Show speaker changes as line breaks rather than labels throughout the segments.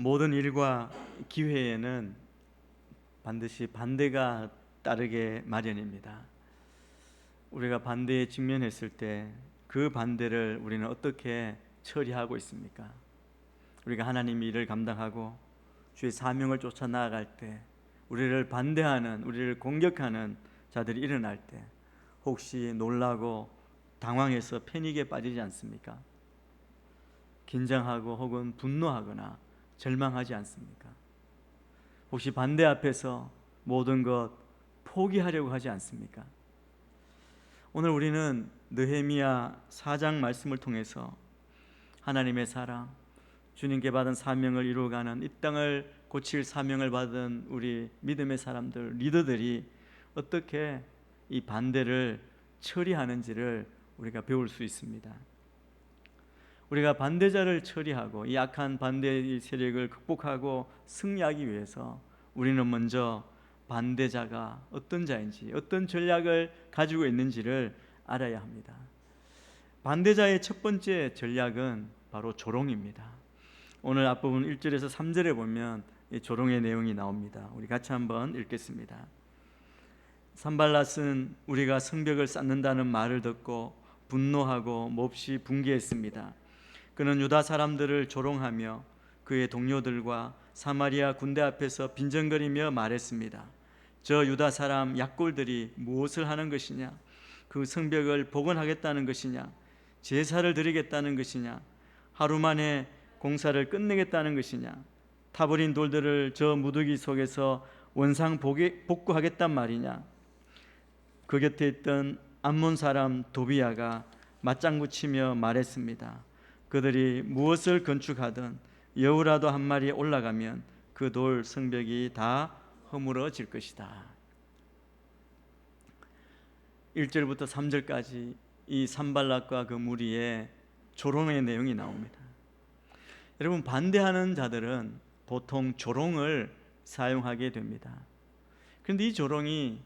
모든 일과 기회에는 반드시 반대가 따르게 마련입니다. 우리가 반대에 직면했을 때 그 반대를 우리는 어떻게 처리하고 있습니까? 우리가 하나님의 일을 감당하고 주의 사명을 쫓아 나아갈 때 우리를 반대하는, 우리를 공격하는 자들이 일어날 때 혹시 놀라고 당황해서 패닉에 빠지지 않습니까? 긴장하고 혹은 분노하거나 절망하지 않습니까? 혹시 반대 앞에서 모든 것 포기하려고 하지 않습니까? 오늘 우리는 느헤미야 4장 말씀을 통해서 하나님의 사랑, 주님께 받은 사명을 이루어가는 이 땅을 고칠 사명을 받은 우리 믿음의 사람들, 리더들이 어떻게 이 반대를 처리하는지를 우리가 배울 수 있습니다. 우리가 반대자를 처리하고 이 악한 반대의 세력을 극복하고 승리하기 위해서 우리는 먼저 반대자가 어떤 자인지, 어떤 전략을 가지고 있는지를 알아야 합니다. 반대자의 첫 번째 전략은 바로 조롱입니다. 오늘 앞부분 1절에서 3절에 보면 이 조롱의 내용이 나옵니다. 우리 같이 한번 읽겠습니다. 산발랏은 우리가 성벽을 쌓는다는 말을 듣고 분노하고 몹시 붕괴했습니다. 그는 유다 사람들을 조롱하며 그의 동료들과 사마리아 군대 앞에서 빈정거리며 말했습니다. 저 유다 사람 약골들이 무엇을 하는 것이냐? 그 성벽을 복원하겠다는 것이냐? 제사를 드리겠다는 것이냐? 하루 만에 공사를 끝내겠다는 것이냐? 타버린 돌들을 저 무더기 속에서 원상 복구하겠단 말이냐? 그 곁에 있던 암몬 사람 도비야가 맞장구 치며 말했습니다. 그들이 무엇을 건축하든 여우라도 한 마리 올라가면 그 돌 성벽이 다 허물어질 것이다. 1절부터 3절까지 이 산발락과 그 무리의 조롱의 내용이 나옵니다. 여러분, 반대하는 자들은 보통 조롱을 사용하게 됩니다. 그런데 이 조롱이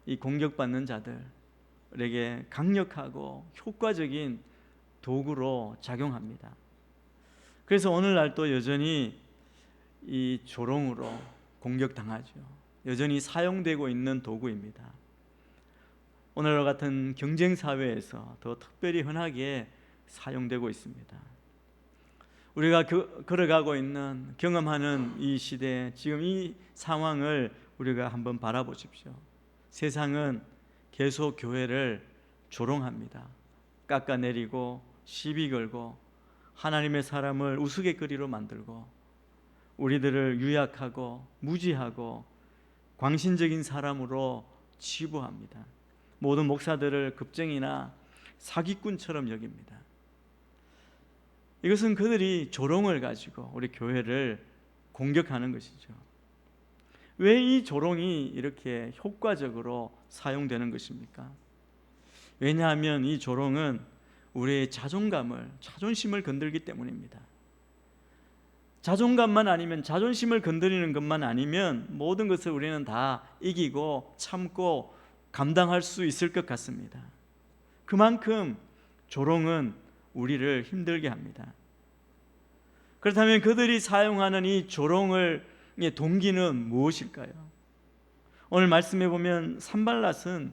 이 공격받는 자들에게 강력하고 효과적인 도구로 작용합니다. 그래서 오늘날 또 여전히 이 조롱으로 공격당하죠. 여전히 사용되고 있는 도구입니다. 오늘과 같은 경쟁 사회에서 더 특별히 흔하게 사용되고 있습니다. 우리가 걸어가고 있는, 경험하는 이 시대, 지금 이 상황을 우리가 한번 바라보십시오. 세상은 계속 교회를 조롱합니다. 깎아내리고 시비 걸고 하나님의 사람을 우스갯거리로 만들고 우리들을 유약하고 무지하고 광신적인 사람으로 치부합니다. 모든 목사들을 급쟁이나 사기꾼처럼 여깁니다. 이것은 그들이 조롱을 가지고 우리 교회를 공격하는 것이죠. 왜 이 조롱이 이렇게 효과적으로 사용되는 것입니까? 왜냐하면 이 조롱은 우리의 자존심을 건들기 때문입니다. 자존감만 아니면, 자존심을 건드리는 것만 아니면 모든 것을 우리는 다 이기고 참고 감당할 수 있을 것 같습니다. 그만큼 조롱은 우리를 힘들게 합니다. 그렇다면 그들이 사용하는 이 조롱의 동기는 무엇일까요? 오늘 말씀해 보면 산발랏은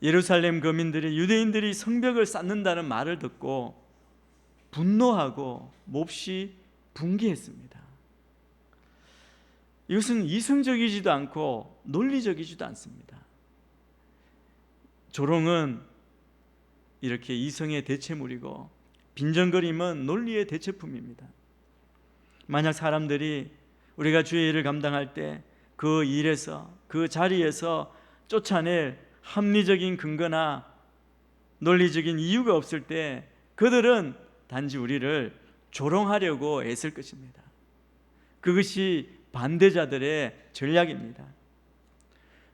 예루살렘 거민들이, 유대인들이 성벽을 쌓는다는 말을 듣고 분노하고 몹시 붕괴했습니다. 이것은 이성적이지도 않고 논리적이지도 않습니다. 조롱은 이렇게 이성의 대체물이고 빈정거림은 논리의 대체품입니다. 만약 사람들이 우리가 주의 일을 감당할 때 그 일에서, 그 자리에서 쫓아낼 합리적인 근거나 논리적인 이유가 없을 때 그들은 단지 우리를 조롱하려고 애쓸 것입니다. 그것이 반대자들의 전략입니다.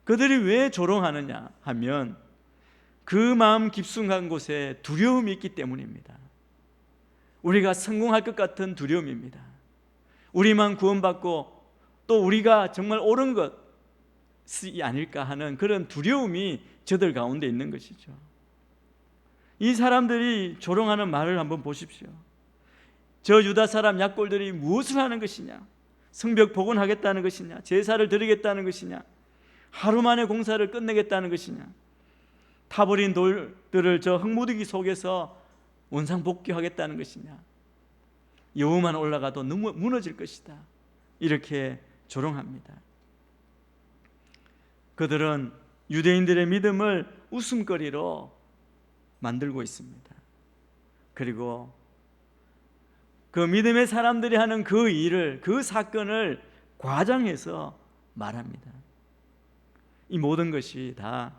그들이 왜 조롱하느냐 하면 그 마음 깊숙한 곳에 두려움이 있기 때문입니다. 우리가 성공할 것 같은 두려움입니다. 우리만 구원받고 또 우리가 정말 옳은 것이 아닐까 하는 그런 두려움이 저들 가운데 있는 것이죠. 이 사람들이 조롱하는 말을 한번 보십시오. 저 유다 사람 약골들이 무엇을 하는 것이냐? 성벽 복원하겠다는 것이냐? 제사를 드리겠다는 것이냐? 하루 만에 공사를 끝내겠다는 것이냐? 타버린 돌들을 저 흙무더기 속에서 원상복귀하겠다는 것이냐? 여우만 올라가도 무너질 것이다. 이렇게 조롱합니다. 그들은 유대인들의 믿음을 웃음거리로 만들고 있습니다. 그리고 그 믿음의 사람들이 하는 그 일을, 그 사건을 과장해서 말합니다. 이 모든 것이 다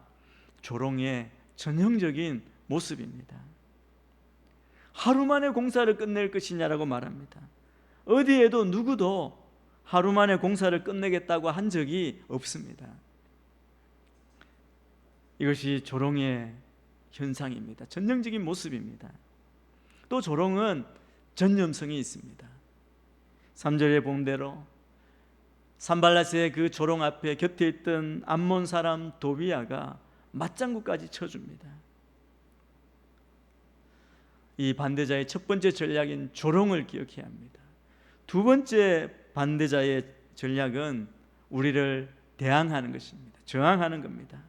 조롱의 전형적인 모습입니다. 하루 만에 공사를 끝낼 것이냐라고 말합니다. 어디에도 누구도 하루 만에 공사를 끝내겠다고 한 적이 없습니다. 이것이 조롱의 현상입니다. 전형적인 모습입니다. 또 조롱은 전념성이 있습니다. 3절에 본 대로 산발랏의 그 조롱 앞에 곁에 있던 암몬 사람 도비야가 맞장구까지 쳐줍니다. 이 반대자의 첫 번째 전략인 조롱을 기억해야 합니다. 두 번째 반대자의 전략은 우리를 대항하는 것입니다. 저항하는 겁니다.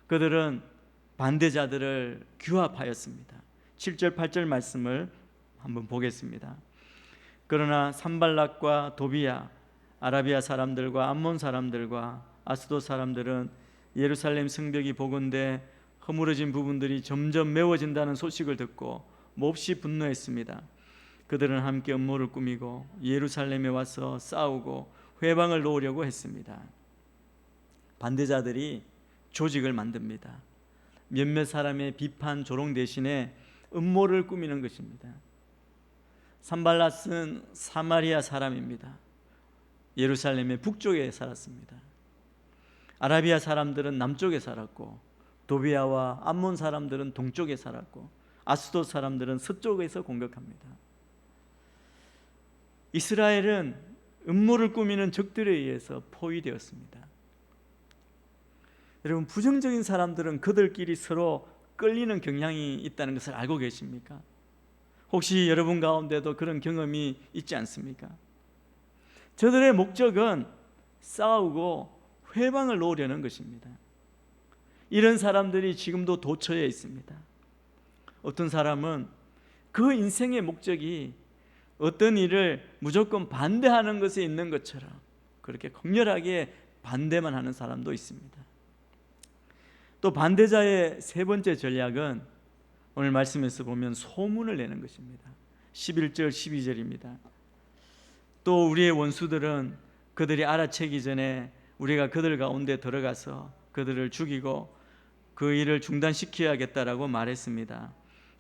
그들은 반대자들을 규합하였습니다. 7절 8절 말씀을 한번 보겠습니다. 그러나 산발락과 도비야, 아라비아 사람들과 암몬 사람들과 아스돗 사람들은 예루살렘 성벽이 복원돼 허물어진 부분들이 점점 메워진다는 소식을 듣고 몹시 분노했습니다. 그들은 함께 음모를 꾸미고 예루살렘에 와서 싸우고 회방을 놓으려고 했습니다. 반대자들이 조직을 만듭니다. 몇몇 사람의 비판 조롱 대신에 음모를 꾸미는 것입니다. 산발랏은 사마리아 사람입니다. 예루살렘의 북쪽에 살았습니다. 아라비아 사람들은 남쪽에 살았고 도비아와 암몬 사람들은 동쪽에 살았고 아스돗 사람들은 서쪽에서 공격합니다. 이스라엘은 음모를 꾸미는 적들에 의해서 포위되었습니다. 여러분, 부정적인 사람들은 그들끼리 서로 끌리는 경향이 있다는 것을 알고 계십니까? 혹시 여러분 가운데도 그런 경험이 있지 않습니까? 저들의 목적은 싸우고 회방을 놓으려는 것입니다. 이런 사람들이 지금도 도처에 있습니다. 어떤 사람은 그 인생의 목적이 어떤 일을 무조건 반대하는 것에 있는 것처럼 그렇게 강렬하게 반대만 하는 사람도 있습니다. 또 반대자의 세 번째 전략은 오늘 말씀에서 보면 소문을 내는 것입니다. 11절 12절입니다. 또 우리의 원수들은 그들이 알아채기 전에 우리가 그들 가운데 들어가서 그들을 죽이고 그 일을 중단시켜야겠다라고 말했습니다.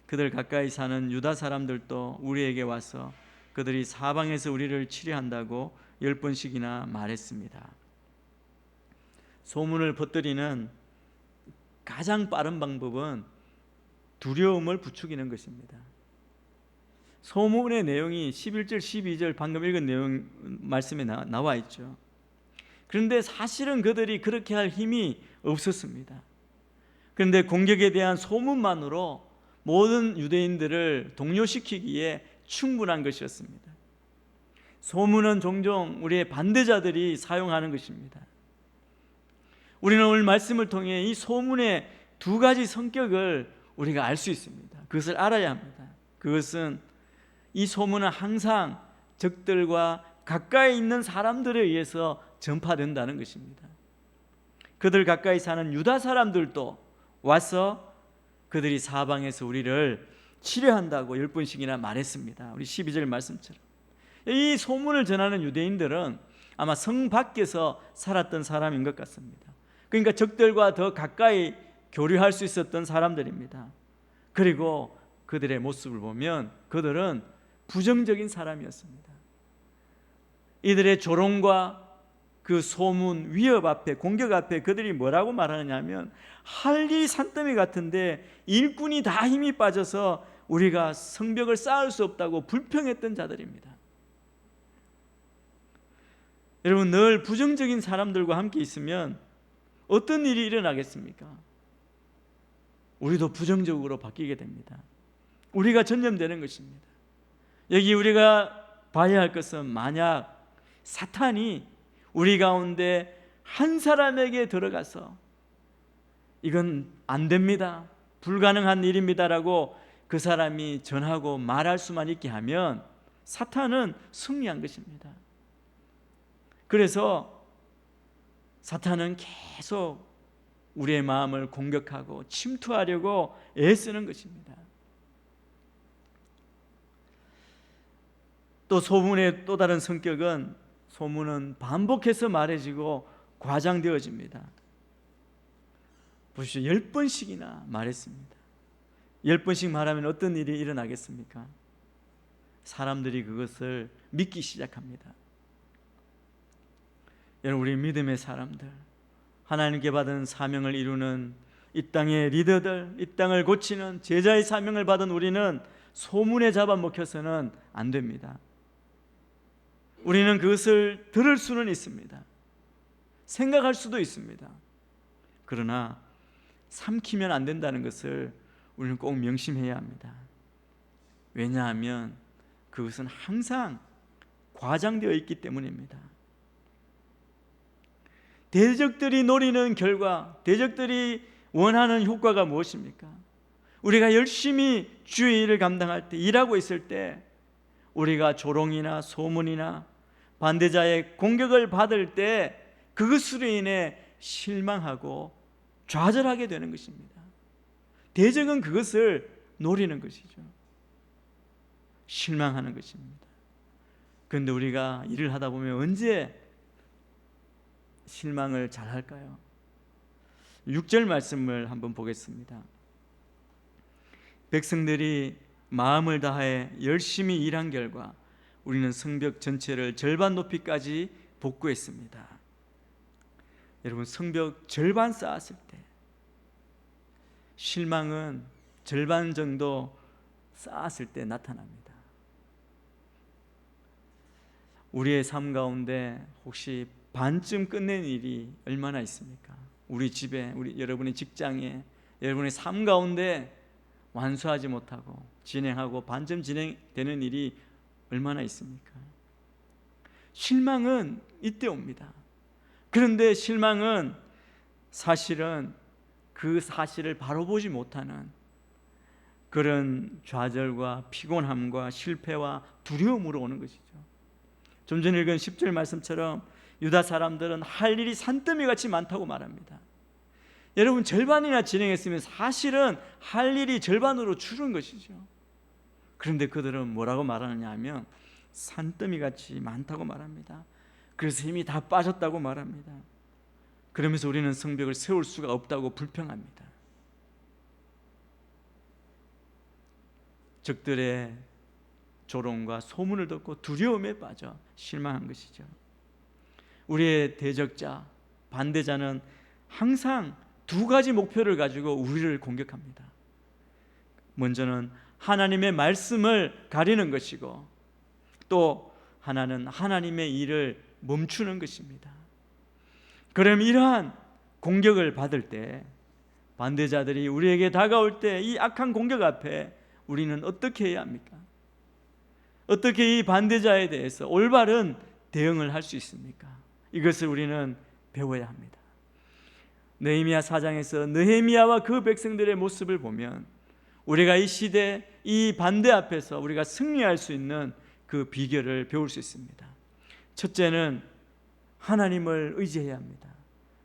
그들 가까이 사는 유다 사람들도 우리에게 와서 그들이 사방에서 우리를 치려한다고 10번씩이나 말했습니다. 소문을 퍼뜨리는 가장 빠른 방법은 두려움을 부추기는 것입니다. 소문의 내용이 11절 12절 방금 읽은 내용 말씀에 나와 있죠. 그런데 사실은 그들이 그렇게 할 힘이 없었습니다. 그런데 공격에 대한 소문만으로 모든 유대인들을 동요시키기에 충분한 것이었습니다. 소문은 종종 우리의 반대자들이 사용하는 것입니다. 우리는 오늘 말씀을 통해 이 소문의 두 가지 성격을 우리가 알 수 있습니다. 그것을 알아야 합니다. 그것은 이 소문은 항상 적들과 가까이 있는 사람들에 의해서 전파된다는 것입니다. 그들 가까이 사는 유다 사람들도 와서 그들이 사방에서 우리를 치려한다고 10번씩이나 말했습니다. 우리 12절 말씀처럼. 이 소문을 전하는 유대인들은 아마 성 밖에서 살았던 사람인 것 같습니다. 그러니까 적들과 더 가까이 교류할 수 있었던 사람들입니다. 그리고 그들의 모습을 보면 그들은 부정적인 사람이었습니다. 이들의 조롱과 그 소문, 위협 앞에, 공격 앞에 그들이 뭐라고 말하느냐면 할 일이 산더미 같은데 일꾼이 다 힘이 빠져서 우리가 성벽을 쌓을 수 없다고 불평했던 자들입니다. 여러분, 늘 부정적인 사람들과 함께 있으면 어떤 일이 일어나겠습니까? 우리도 부정적으로 바뀌게 됩니다. 우리가 전염되는 것입니다. 여기 우리가 봐야 할 것은 만약 사탄이 우리 가운데 한 사람에게 들어가서 이건 안 됩니다, 불가능한 일입니다라고 그 사람이 전하고 말할 수만 있게 하면 사탄은 승리한 것입니다. 그래서 사탄은 계속 우리의 마음을 공격하고 침투하려고 애쓰는 것입니다. 또 소문의 또 다른 성격은, 소문은 반복해서 말해지고 과장되어집니다. 보십시오. 10번씩이나 말했습니다. 10번씩 말하면 어떤 일이 일어나겠습니까? 사람들이 그것을 믿기 시작합니다. 여러분, 우리 믿음의 사람들, 하나님께 받은 사명을 이루는 이 땅의 리더들, 이 땅을 고치는 제자의 사명을 받은 우리는 소문에 잡아먹혀서는 안 됩니다. 우리는 그것을 들을 수는 있습니다. 생각할 수도 있습니다. 그러나 삼키면 안 된다는 것을 우리는 꼭 명심해야 합니다. 왜냐하면 그것은 항상 과장되어 있기 때문입니다. 대적들이 노리는 결과, 대적들이 원하는 효과가 무엇입니까? 우리가 열심히 주의 일을 감당할 때, 일하고 있을 때, 우리가 조롱이나 소문이나 반대자의 공격을 받을 때 그것으로 인해 실망하고 좌절하게 되는 것입니다. 대적은 그것을 노리는 것이죠. 실망하는 것입니다. 그런데 우리가 일을 하다 보면 언제 실망을 잘 할까요? 6절 말씀을 한번 보겠습니다. 백성들이 마음을 다해 열심히 일한 결과 우리는 성벽 전체를 절반 높이까지 복구했습니다. 여러분, 성벽 절반 쌓았을 때 실망은 절반 정도 쌓았을 때 나타납니다. 우리의 삶 가운데 혹시 반쯤 끝낸 일이 얼마나 있습니까? 우리 집에, 여러분의 직장에, 여러분의 삶 가운데 완수하지 못하고 진행하고 반쯤 진행되는 일이 얼마나 있습니까? 실망은 이때 옵니다. 그런데 실망은 사실은 그 사실을 바로 보지 못하는 그런 좌절과 피곤함과 실패와 두려움으로 오는 것이죠. 좀 전에 읽은 10절 말씀처럼 유다 사람들은 할 일이 산더미같이 많다고 말합니다. 여러분, 절반이나 진행했으면 사실은 할 일이 절반으로 줄은 것이죠. 그런데 그들은 뭐라고 말하느냐 하면 산더미같이 많다고 말합니다. 그래서 힘이 다 빠졌다고 말합니다. 그러면서 우리는 성벽을 세울 수가 없다고 불평합니다. 적들의 조롱과 소문을 듣고 두려움에 빠져 실망한 것이죠. 우리의 대적자, 반대자는 항상 두 가지 목표를 가지고 우리를 공격합니다. 먼저는 하나님의 말씀을 가리는 것이고, 또 하나는 하나님의 일을 멈추는 것입니다. 그럼 이러한 공격을 받을 때, 반대자들이 우리에게 다가올 때 이 악한 공격 앞에 우리는 어떻게 해야 합니까? 어떻게 이 반대자에 대해서 올바른 대응을 할 수 있습니까? 이것을 우리는 배워야 합니다. 느헤미야 4장에서 느헤미야와 그 백성들의 모습을 보면 우리가 이 시대, 이 반대 앞에서 우리가 승리할 수 있는 그 비결을 배울 수 있습니다. 첫째는 하나님을 의지해야 합니다.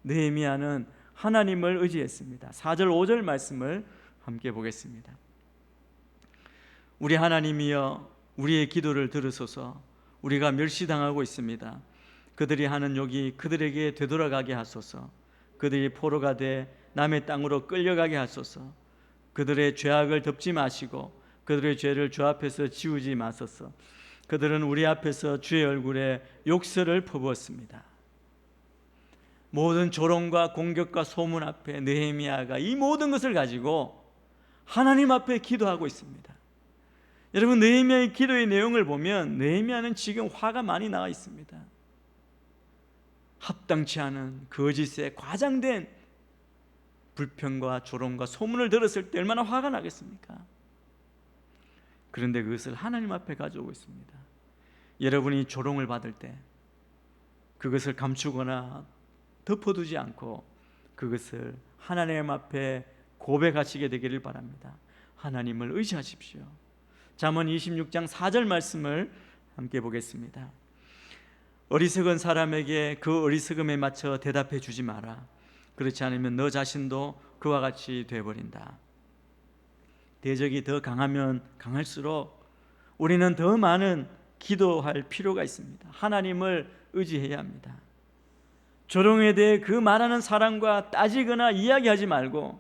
느헤미야는 하나님을 의지했습니다. 4절 5절 말씀을 함께 보겠습니다. 우리 하나님이여, 우리의 기도를 들으소서. 우리가 멸시당하고 있습니다. 그들이 하는 욕이 그들에게 되돌아가게 하소서. 그들이 포로가 돼 남의 땅으로 끌려가게 하소서. 그들의 죄악을 덮지 마시고 그들의 죄를 주 앞에서 지우지 마소서. 그들은 우리 앞에서 주의 얼굴에 욕설을 퍼부었습니다. 모든 조롱과 공격과 소문 앞에 느헤미야가 이 모든 것을 가지고 하나님 앞에 기도하고 있습니다. 여러분, 느헤미야의 기도의 내용을 보면 느헤미야는 지금 화가 많이 나와 있습니다. 합당치 않은 거짓에 과장된 불평과 조롱과 소문을 들었을 때 얼마나 화가 나겠습니까? 그런데 그것을 하나님 앞에 가져오고 있습니다. 여러분이 조롱을 받을 때 그것을 감추거나 덮어두지 않고 그것을 하나님 앞에 고백하시게 되기를 바랍니다. 하나님을 의지하십시오. 잠언 26장 4절 말씀을 함께 보겠습니다. 어리석은 사람에게 그 어리석음에 맞춰 대답해 주지 마라. 그렇지 않으면 너 자신도 그와 같이 되어버린다. 대적이 더 강하면 강할수록 우리는 더 많은 기도할 필요가 있습니다. 하나님을 의지해야 합니다. 조롱에 대해 그 말하는 사람과 따지거나 이야기하지 말고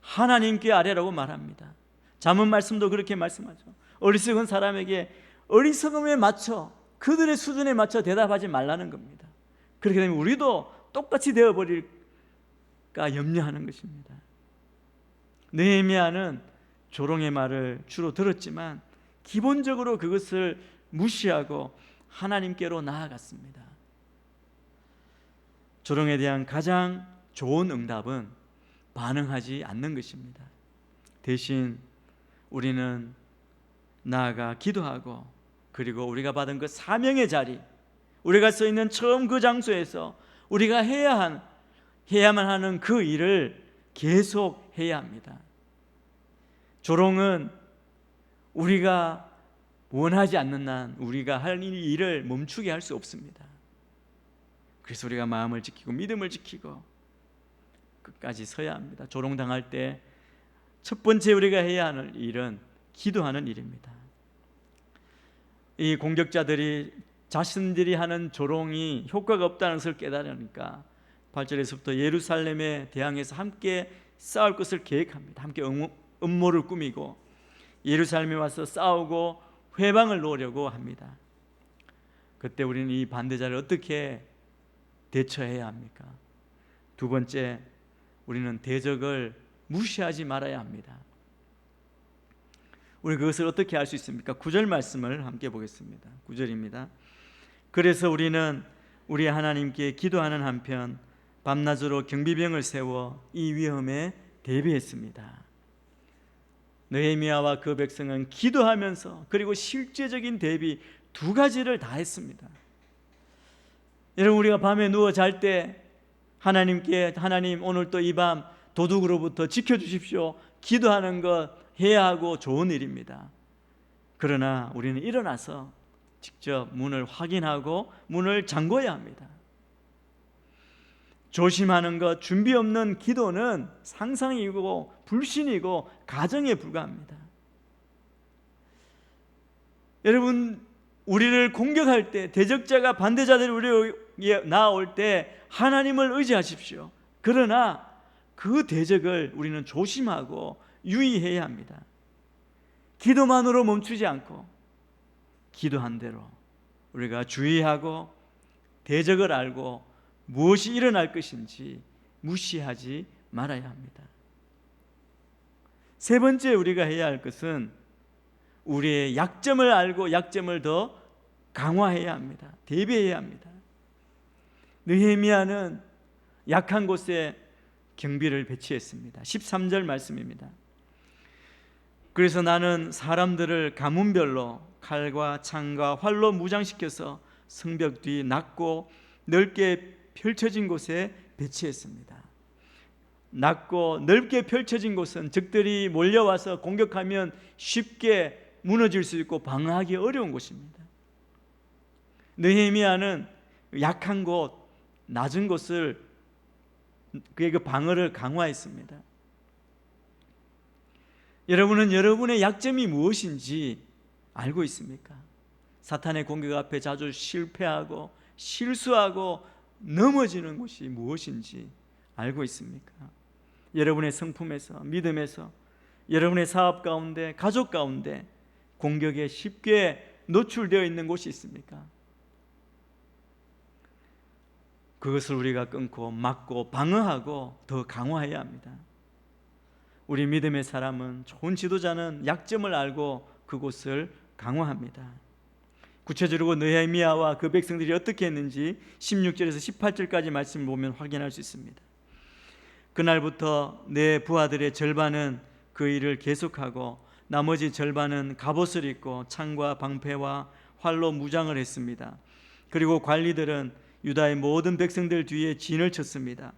하나님께 아뢰라고 말합니다. 잠언 말씀도 그렇게 말씀하죠. 어리석은 사람에게 어리석음에 맞춰 그들의 수준에 맞춰 대답하지 말라는 겁니다. 그렇게 되면 우리도 똑같이 되어버릴까 염려하는 것입니다. 느헤미야는 조롱의 말을 주로 들었지만 기본적으로 그것을 무시하고 하나님께로 나아갔습니다. 조롱에 대한 가장 좋은 응답은 반응하지 않는 것입니다. 대신 우리는 나아가 기도하고 그리고 우리가 받은 그 사명의 자리, 우리가 서 있는 처음 그 장소에서 우리가 해야만 하는 그 일을 계속 해야 합니다. 조롱은 우리가 원하지 않는 한 우리가 할 일을 멈추게 할 수 없습니다. 그래서 우리가 마음을 지키고 믿음을 지키고 끝까지 서야 합니다. 조롱당할 때 첫 번째 우리가 해야 하는 일은 기도하는 일입니다. 이 공격자들이 자신들이 하는 조롱이 효과가 없다는 것을 깨달으니까 8절에서부터 예루살렘에 대항해서 함께 싸울 것을 계획합니다. 함께 음모를 꾸미고 예루살렘에 와서 싸우고 회방을 놓으려고 합니다. 그때 우리는 이 반대자를 어떻게 대처해야 합니까? 두 번째, 우리는 대적을 무시하지 말아야 합니다. 우리 그것을 어떻게 할 수 있습니까? 9절 말씀을 함께 보겠습니다. 9절입니다. 그래서 우리는 우리 하나님께 기도하는 한편 밤낮으로 경비병을 세워 이 위험에 대비했습니다. 느헤미야와 그 백성은 기도하면서 그리고 실제적인 대비 두 가지를 다 했습니다. 여러분, 우리가 밤에 누워 잘 때 하나님께 하나님 오늘 또 이 밤 도둑으로부터 지켜주십시오 기도하는 것 해야 하고 좋은 일입니다. 그러나 우리는 일어나서 직접 문을 확인하고 문을 잠궈야 합니다. 조심하는 것, 준비 없는 기도는 상상이고 불신이고 가정에 불과합니다. 여러분, 우리를 공격할 때, 대적자가 반대자들이 우리에게 나올 때 하나님을 의지하십시오. 그러나 그 대적을 우리는 조심하고 유의해야 합니다. 기도만으로 멈추지 않고 기도한 대로 우리가 주의하고 대적을 알고 무엇이 일어날 것인지 무시하지 말아야 합니다. 세 번째 우리가 해야 할 것은 우리의 약점을 알고 약점을 더 강화해야 합니다. 대비해야 합니다. 느헤미야는 약한 곳에 경비를 배치했습니다. 13절 말씀입니다. 그래서 나는 사람들을 가문별로 칼과 창과 활로 무장시켜서 성벽 뒤 낮고 넓게 펼쳐진 곳에 배치했습니다. 낮고 넓게 펼쳐진 곳은 적들이 몰려와서 공격하면 쉽게 무너질 수 있고 방어하기 어려운 곳입니다. 느헤미야는 약한 곳, 낮은 곳을 그의 그 방어를 강화했습니다. 여러분은 여러분의 약점이 무엇인지 알고 있습니까? 사탄의 공격 앞에 자주 실패하고 실수하고 넘어지는 곳이 무엇인지 알고 있습니까? 여러분의 성품에서, 믿음에서, 여러분의 사업 가운데, 가족 가운데 공격에 쉽게 노출되어 있는 곳이 있습니까? 그것을 우리가 끊고 막고 방어하고 더 강화해야 합니다. 우리 믿음의 사람은, 좋은 지도자는 약점을 알고 그곳을 강화합니다. 구체적으로 느헤미야와 그 백성들이 어떻게 했는지 16절에서 18절까지 말씀을 보면 확인할 수 있습니다. 그날부터 내 부하들의 절반은 그 일을 계속하고 나머지 절반은 갑옷을 입고 창과 방패와 활로 무장을 했습니다. 그리고 관리들은 유다의 모든 백성들 뒤에 진을 쳤습니다.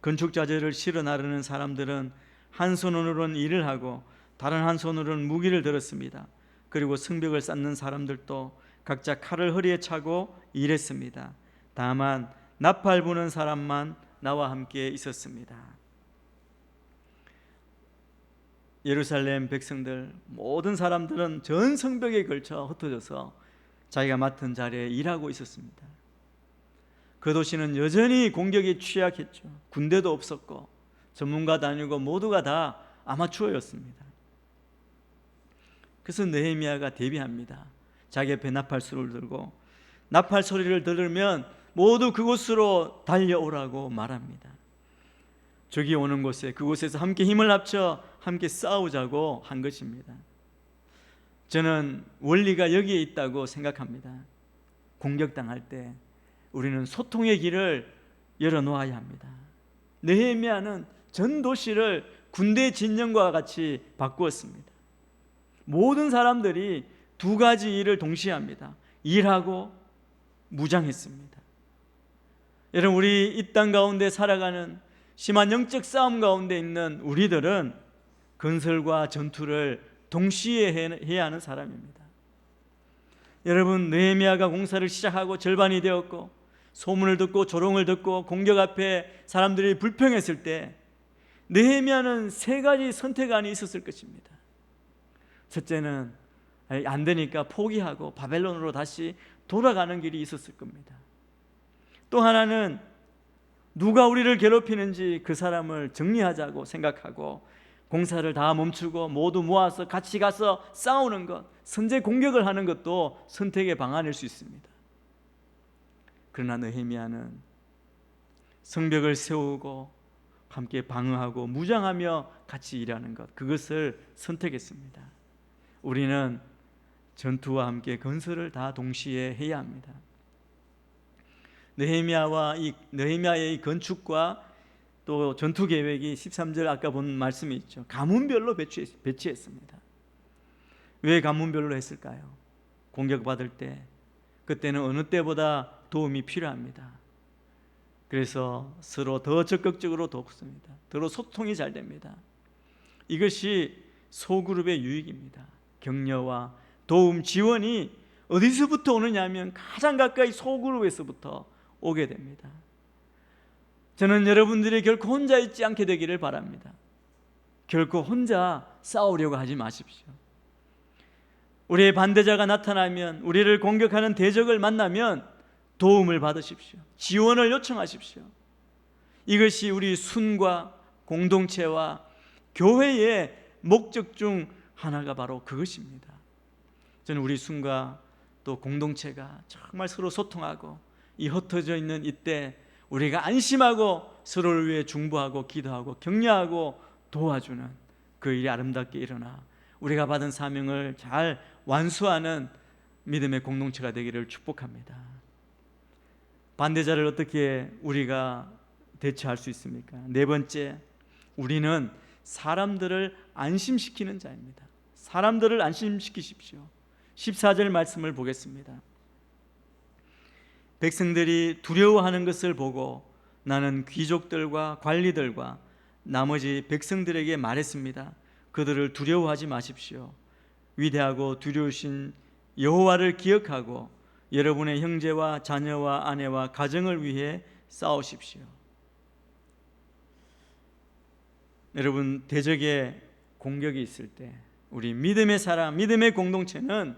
건축자재를 실어 나르는 사람들은 한 손으로는 일을 하고 다른 한 손으로는 무기를 들었습니다. 그리고 성벽을 쌓는 사람들도 각자 칼을 허리에 차고 일했습니다. 다만 나팔 부는 사람만 나와 함께 있었습니다. 예루살렘 백성들 모든 사람들은 전 성벽에 걸쳐 흩어져서 자기가 맡은 자리에 일하고 있었습니다. 그 도시는 여전히 공격에 취약했죠. 군대도 없었고 전문가도 아니고 모두가 다 아마추어였습니다. 그래서 느헤미야가 대비합니다. 자기 옆에 나팔수를 들고 나팔 소리를 들으면 모두 그곳으로 달려오라고 말합니다. 적이 오는 곳에 그곳에서 함께 힘을 합쳐 함께 싸우자고 한 것입니다. 저는 원리가 여기에 있다고 생각합니다. 공격당할 때 우리는 소통의 길을 열어놓아야 합니다. 느헤미야는 전 도시를 군대 진영과 같이 바꾸었습니다. 모든 사람들이 두 가지 일을 동시에 합니다. 일하고 무장했습니다. 여러분, 우리 이 땅 가운데 살아가는 심한 영적 싸움 가운데 있는 우리들은 건설과 전투를 동시에 해야 하는 사람입니다. 여러분, 느헤미야가 공사를 시작하고 절반이 되었고 소문을 듣고 조롱을 듣고 공격 앞에 사람들이 불평했을 때 느헤미야는 세 가지 선택안이 있었을 것입니다. 첫째는 안 되니까 포기하고 바벨론으로 다시 돌아가는 길이 있었을 겁니다. 또 하나는 누가 우리를 괴롭히는지 그 사람을 정리하자고 생각하고 공사를 다 멈추고 모두 모아서 같이 가서 싸우는 것, 선제 공격을 하는 것도 선택의 방안일 수 있습니다. 그러나 느헤미야는 성벽을 세우고 함께 방어하고 무장하며 같이 일하는 것, 그것을 선택했습니다. 우리는 전투와 함께 건설을 다 동시에 해야 합니다. 느헤미야의 이 건축과 또 전투 계획이 13절 아까 본 말씀이 있죠. 가문별로 배치했습니다. 왜 가문별로 했을까요? 공격받을 때 그때는 어느 때보다 도움이 필요합니다. 그래서 서로 더 적극적으로 돕습니다. 서로 소통이 잘 됩니다. 이것이 소그룹의 유익입니다. 격려와 도움, 지원이 어디서부터 오느냐 하면 가장 가까이 소그룹에서부터 오게 됩니다. 저는 여러분들이 결코 혼자 있지 않게 되기를 바랍니다. 결코 혼자 싸우려고 하지 마십시오. 우리의 반대자가 나타나면, 우리를 공격하는 대적을 만나면 도움을 받으십시오. 지원을 요청하십시오. 이것이 우리 순과 공동체와 교회의 목적 중 하나가 바로 그것입니다. 저는 우리 순과 또 공동체가 정말 서로 소통하고 이 흩어져 있는 이때 우리가 안심하고 서로를 위해 중보하고 기도하고 격려하고 도와주는 그 일이 아름답게 일어나 우리가 받은 사명을 잘 완수하는 믿음의 공동체가 되기를 축복합니다. 반대자를 어떻게 우리가 대처할 수 있습니까? 네 번째, 우리는 사람들을 안심시키는 자입니다. 사람들을 안심시키십시오. 14절 말씀을 보겠습니다. 백성들이 두려워하는 것을 보고 나는 귀족들과 관리들과 나머지 백성들에게 말했습니다. 그들을 두려워하지 마십시오. 위대하고 두려우신 여호와를 기억하고 여러분의 형제와 자녀와 아내와 가정을 위해 싸우십시오. 여러분, 대적의 공격이 있을 때 우리 믿음의 사람, 믿음의 공동체는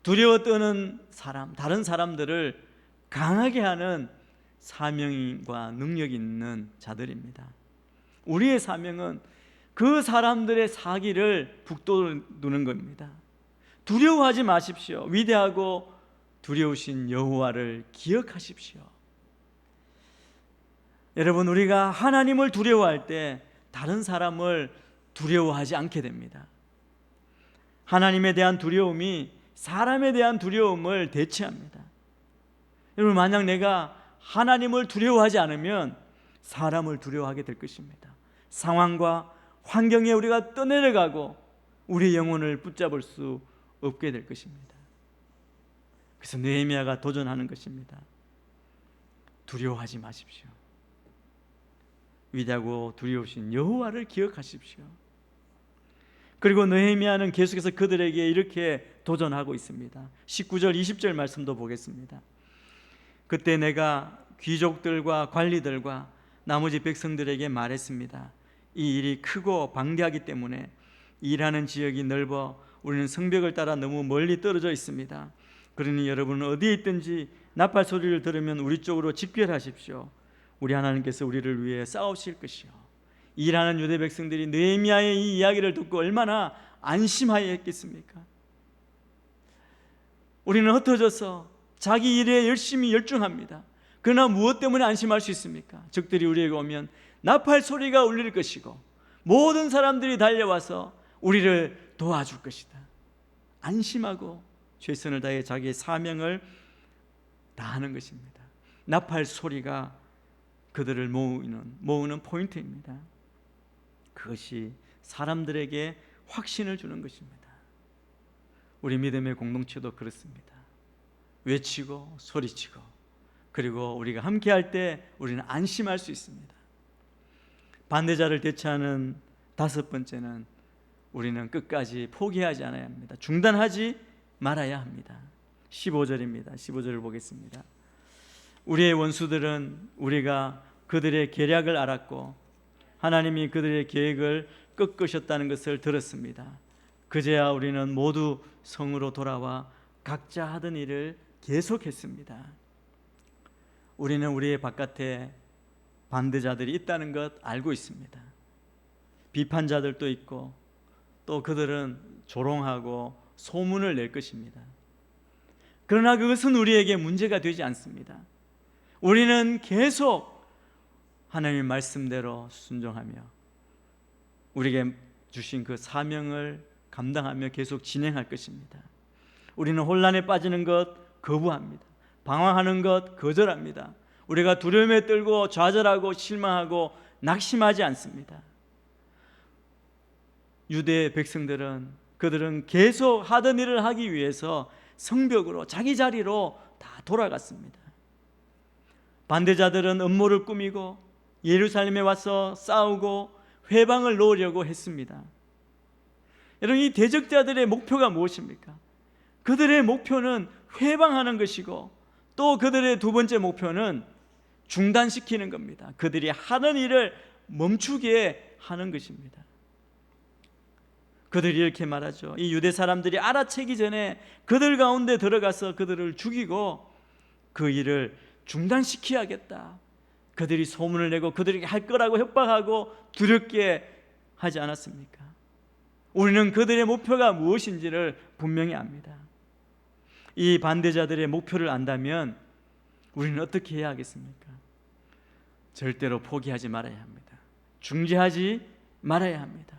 두려워 떠는 사람, 다른 사람들을 강하게 하는 사명과 능력이 있는 자들입니다. 우리의 사명은 그 사람들의 사기를 북돋우는 겁니다. 두려워하지 마십시오. 위대하고 두려우신 여호와를 기억하십시오. 여러분, 우리가 하나님을 두려워할 때 다른 사람을 두려워하지 않게 됩니다. 하나님에 대한 두려움이 사람에 대한 두려움을 대체합니다. 여러분, 만약 내가 하나님을 두려워하지 않으면 사람을 두려워하게 될 것입니다. 상황과 환경에 우리가 떠내려가고 우리의 영혼을 붙잡을 수 없게 될 것입니다. 그래서 느헤미야가 도전하는 것입니다. 두려워하지 마십시오. 위대하고 두려우신 여호와를 기억하십시오. 그리고 느헤미야는 계속해서 그들에게 이렇게 도전하고 있습니다. 19절 20절 말씀도 보겠습니다. 그때 내가 귀족들과 관리들과 나머지 백성들에게 말했습니다. 이 일이 크고 방대하기 때문에 일하는 지역이 넓어 우리는 성벽을 따라 너무 멀리 떨어져 있습니다. 그러니 여러분은 어디에 있든지 나팔 소리를 들으면 우리 쪽으로 집결하십시오. 우리 하나님께서 우리를 위해 싸우실 것이요. 일하는 유대 백성들이 느헤미야의 이 이야기를 듣고 얼마나 안심하여 했겠습니까? 우리는 흩어져서 자기 일에 열심히 열중합니다. 그러나 무엇 때문에 안심할 수 있습니까? 적들이 우리에게 오면 나팔 소리가 울릴 것이고 모든 사람들이 달려와서 우리를 도와줄 것이다. 안심하고 최선을 다해 자기의 사명을 다하는 것입니다. 나팔 소리가 그들을 모으는 포인트입니다. 그것이 사람들에게 확신을 주는 것입니다. 우리 믿음의 공동체도 그렇습니다. 외치고 소리치고 그리고 우리가 함께할 때 우리는 안심할 수 있습니다. 반대자를 대처하는 다섯 번째는 우리는 끝까지 포기하지 않아야 합니다. 중단하지 말아야 합니다. 15절입니다. 15절을 보겠습니다. 우리의 원수들은 우리가 그들의 계략을 알았고 하나님이 그들의 계획을 꺾으셨다는 것을 들었습니다. 그제야 우리는 모두 성으로 돌아와 각자 하던 일을 계속했습니다. 우리는 우리의 바깥에 반대자들이 있다는 것 알고 있습니다. 비판자들도 있고 또 그들은 조롱하고 소문을 낼 것입니다. 그러나 그것은 우리에게 문제가 되지 않습니다. 우리는 계속 하나님의 말씀대로 순종하며 우리에게 주신 그 사명을 감당하며 계속 진행할 것입니다. 우리는 혼란에 빠지는 것 거부합니다. 방황하는 것 거절합니다. 우리가 두려움에 떨고 좌절하고 실망하고 낙심하지 않습니다. 유대 백성들은 그들은 계속 하던 일을 하기 위해서 성벽으로 자기 자리로 다 돌아갔습니다. 반대자들은 음모를 꾸미고 예루살렘에 와서 싸우고 회방을 놓으려고 했습니다. 여러분, 이 대적자들의 목표가 무엇입니까? 그들의 목표는 회방하는 것이고 또 그들의 두 번째 목표는 중단시키는 겁니다. 그들이 하는 일을 멈추게 하는 것입니다. 그들이 이렇게 말하죠. 이 유대 사람들이 알아채기 전에 그들 가운데 들어가서 그들을 죽이고 그 일을 중단시켜야겠다. 그들이 소문을 내고 그들에게 할 거라고 협박하고 두렵게 하지 않았습니까? 우리는 그들의 목표가 무엇인지를 분명히 압니다. 이 반대자들의 목표를 안다면 우리는 어떻게 해야 하겠습니까? 절대로 포기하지 말아야 합니다. 중지하지 말아야 합니다.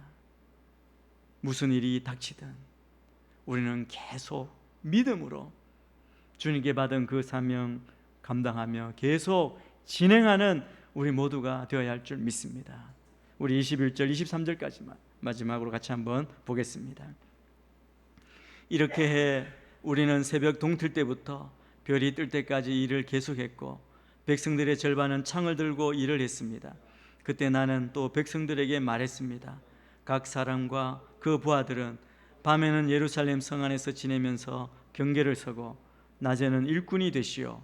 무슨 일이 닥치든 우리는 계속 믿음으로 주님께 받은 그 사명 감당하며 계속 진행하는 우리 모두가 되어야 할 줄 믿습니다. 우리 21절 23절까지만 마지막으로 같이 한번 보겠습니다. 이렇게 해 우리는 새벽 동틀 때부터 별이 뜰 때까지 일을 계속했고 백성들의 절반은 창을 들고 일을 했습니다. 그때 나는 또 백성들에게 말했습니다. 각 사람과 그 부하들은 밤에는 예루살렘 성 안에서 지내면서 경계를 서고 낮에는 일꾼이 되시오.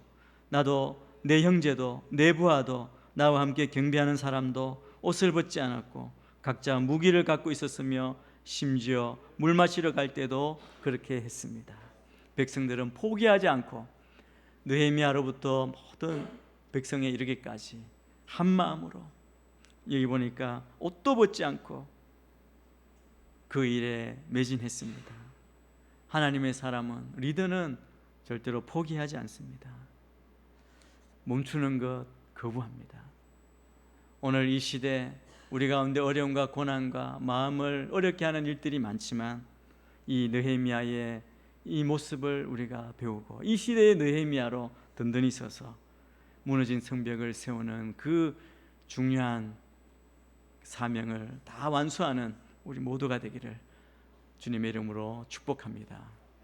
나도 내 형제도 내 부하도 나와 함께 경배하는 사람도 옷을 벗지 않았고 각자 무기를 갖고 있었으며 심지어 물 마시러 갈 때도 그렇게 했습니다. 백성들은 포기하지 않고 느헤미야로부터 모든 백성에 이르기까지 한 마음으로, 여기 보니까 옷도 벗지 않고 그 일에 매진했습니다. 하나님의 사람은, 리더는 절대로 포기하지 않습니다. 멈추는 것 거부합니다. 오늘 이 시대 우리 가운데 어려움과 고난과 마음을 어렵게 하는 일들이 많지만 이 느헤미야의 이 모습을 우리가 배우고 이 시대의 느헤미야로 든든히 서서 무너진 성벽을 세우는 그 중요한 사명을 다 완수하는 우리 모두가 되기를 주님의 이름으로 축복합니다.